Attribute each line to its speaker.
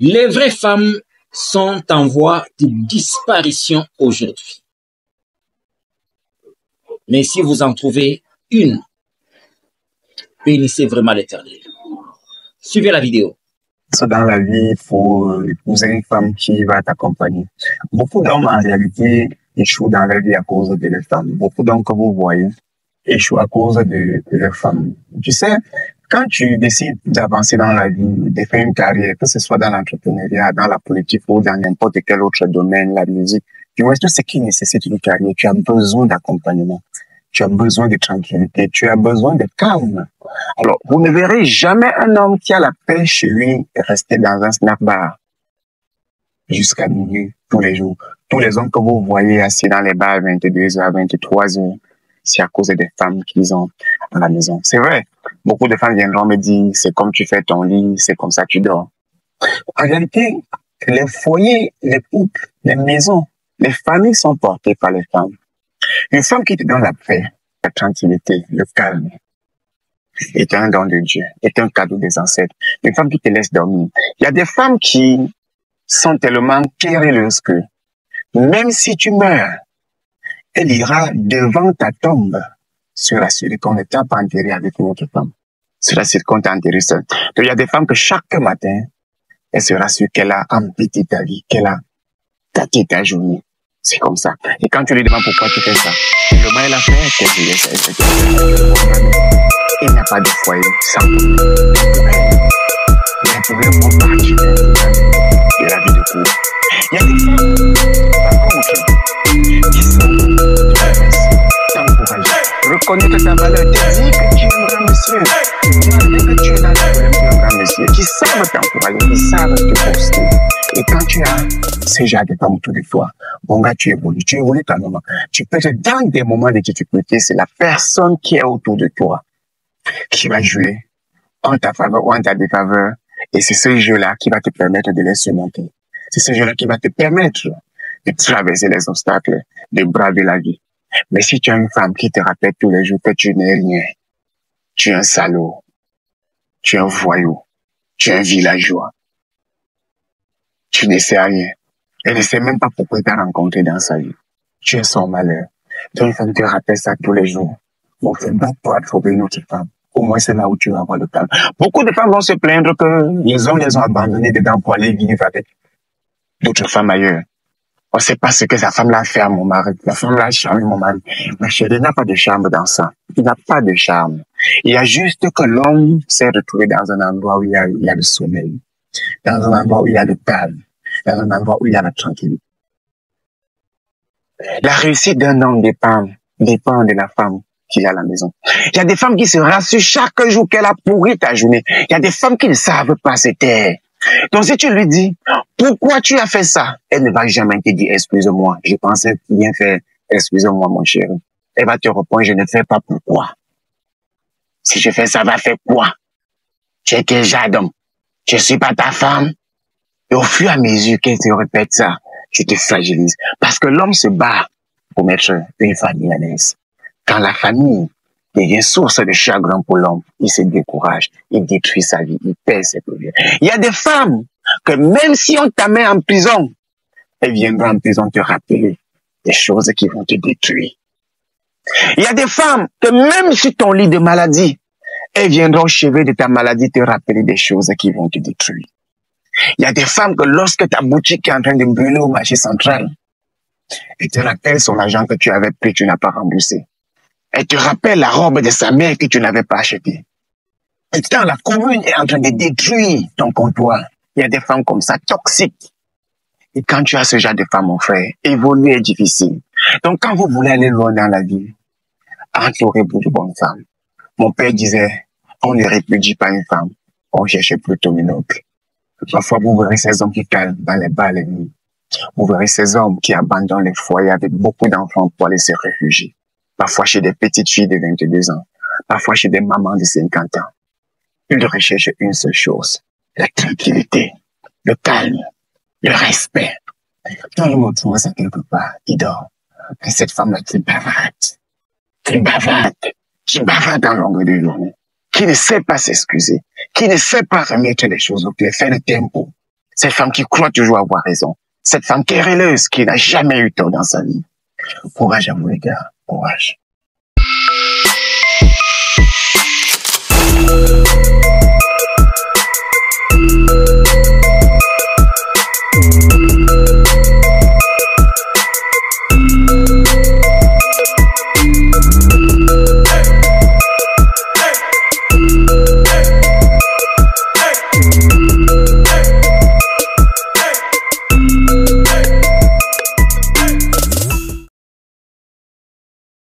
Speaker 1: Les vraies femmes sont en voie de disparition aujourd'hui. Mais si vous en trouvez une, bénissez vraiment l'Éternel. Suivez la vidéo.
Speaker 2: Dans la vie, il faut épouser une femme qui va t'accompagner. Beaucoup d'hommes, en réalité, échouent dans la vie à cause de leurs femmes. Beaucoup d'hommes que vous voyez échouent à cause de leurs femmes. Tu sais, quand tu décides d'avancer dans la vie, de faire une carrière, que ce soit dans l'entrepreneuriat, dans la politique ou dans n'importe quel autre domaine, la musique, tu vois, tout ce qui nécessite une carrière, tu as besoin d'accompagnement. Tu as besoin de tranquillité, tu as besoin de calme. Alors, vous ne verrez jamais un homme qui a la paix chez lui rester dans un snack bar jusqu'à minuit, tous les jours. Tous les hommes que vous voyez assis dans les bars à 22h, 23h, c'est à cause des femmes qu'ils ont à la maison. C'est vrai, beaucoup de femmes viendront me dire, c'est comme tu fais ton lit, c'est comme ça que tu dors. En réalité, les foyers, les couples, les maisons, les familles sont portées par les femmes. Une femme qui te donne la paix, la tranquillité, le calme, est un don de Dieu, est un cadeau des ancêtres. Une femme qui te laisse dormir. Il y a des femmes qui sont tellement querelleuses que, même si tu meurs, elle ira devant ta tombe sur la suite qu'on ne t'a pas enterré avec une autre femme. Sur la suite qu'on t'a enterré seul. Donc, il y a des femmes que chaque matin, elle se rassure qu'elle a embêté ta vie, qu'elle a tâté ta journée. C'est comme ça. Et quand tu lui demandes pourquoi tu fais ça, le mal elle a fait, il n'y a pas de foyer sans il pouvait prendre partie de la vie de couple. Il y a des femmes qui sont encouragées. Reconnaître ta valeur, te dire que tu es un grand monsieur, dire que tu es dans le problème d'un grand monsieur, qui savent t'encourager, qui savent te poster. Et quand tu as ce genre de femmes autour de toi, bon gars, tu évolues ta maman. Tu peux être dans des moments de difficulté, c'est la personne qui est autour de toi qui va jouer en ta faveur ou en ta défaveur. Et c'est ce jeu-là qui va te permettre de les surmonter. C'est ce jeu-là qui va te permettre de traverser les obstacles, de braver la vie. Mais si tu as une femme qui te rappelle tous les jours que tu n'es rien, tu es un salaud, tu es un voyou, tu es un villageois, tu ne sais rien. Elle ne sait même pas pourquoi tu as rencontré dans sa vie. Tu es son malheur. Donc, une femme te rappelle ça tous les jours. Bon, fais pas toi trouver une autre femme. Au moins, c'est là où tu vas avoir le calme. Beaucoup de femmes vont se plaindre que les hommes les ont abandonnés dedans pour aller vivre avec d'autres femmes ailleurs. On ne sait pas ce que sa femme l'a fait à mon mari. La femme l'a charmé mon mari. Ma chérie, il n'a pas de charme dans ça. Il n'a pas de charme. Il y a juste que l'homme s'est retrouvé dans un endroit où il y a le sommeil. Dans un endroit où il y a le calme. Dans un endroit où il y a la tranquillité. La réussite d'un homme dépend de la femme qu'il a à la maison. Il y a des femmes qui se rassurent chaque jour qu'elle a pourri ta journée. Il y a des femmes qui ne savent pas se taire. Donc si tu lui dis, pourquoi tu as fait ça? Elle ne va jamais te dire, excuse-moi, je pensais bien faire, excuse-moi mon chéri. Elle va te répondre, je ne fais pas pourquoi. Si je fais ça, va faire quoi? Tu es quel genre d'homme? Je suis pas ta femme. Et au fur et à mesure qu'elle te répète ça, tu te fragilises. Parce que l'homme se bat pour mettre une famille à l'aise. Quand la famille devient source de chagrin pour l'homme, il se décourage, il détruit sa vie, il perd ses projets. Il y a des femmes que même si on t'a mis en prison, elles viendront en prison te rappeler des choses qui vont te détruire. Il y a des femmes que même sur ton lit de maladie, elles viendront au chevet de ta maladie te rappeler des choses qui vont te détruire. Il y a des femmes que lorsque ta boutique est en train de brûler au marché central, elles te rappellent son argent que tu avais pris, tu n'as pas remboursé. Elle te rappelle la robe de sa mère que tu n'avais pas achetée. Et quand la commune est en train de détruire ton comptoir, il y a des femmes comme ça, toxiques. Et quand tu as ce genre de femmes, mon frère, évoluer est difficile. Donc quand vous voulez aller loin dans la vie, entourez-vous de bonnes femmes. Mon père disait, on ne répudie pas une femme, on cherche plutôt une autre. Parfois, vous verrez ces hommes qui calment dans les bars les nuits. Vous verrez ces hommes qui abandonnent les foyers avec beaucoup d'enfants pour aller se réfugier. Parfois chez des petites filles de 22 ans. Parfois chez des mamans de 50 ans. Ils recherchent une seule chose. La tranquillité, le calme, le respect. Quand le monde trouve ça quelque part, il dort. Et cette femme-là qui bavarde en longueur de journée, qui ne sait pas s'excuser, qui ne sait pas remettre les choses au clair, faire le tempo. Cette femme qui croit toujours avoir raison. Cette femme querelleuse qui n'a jamais eu tort dans sa vie. Courage à vous, les gars. Courage.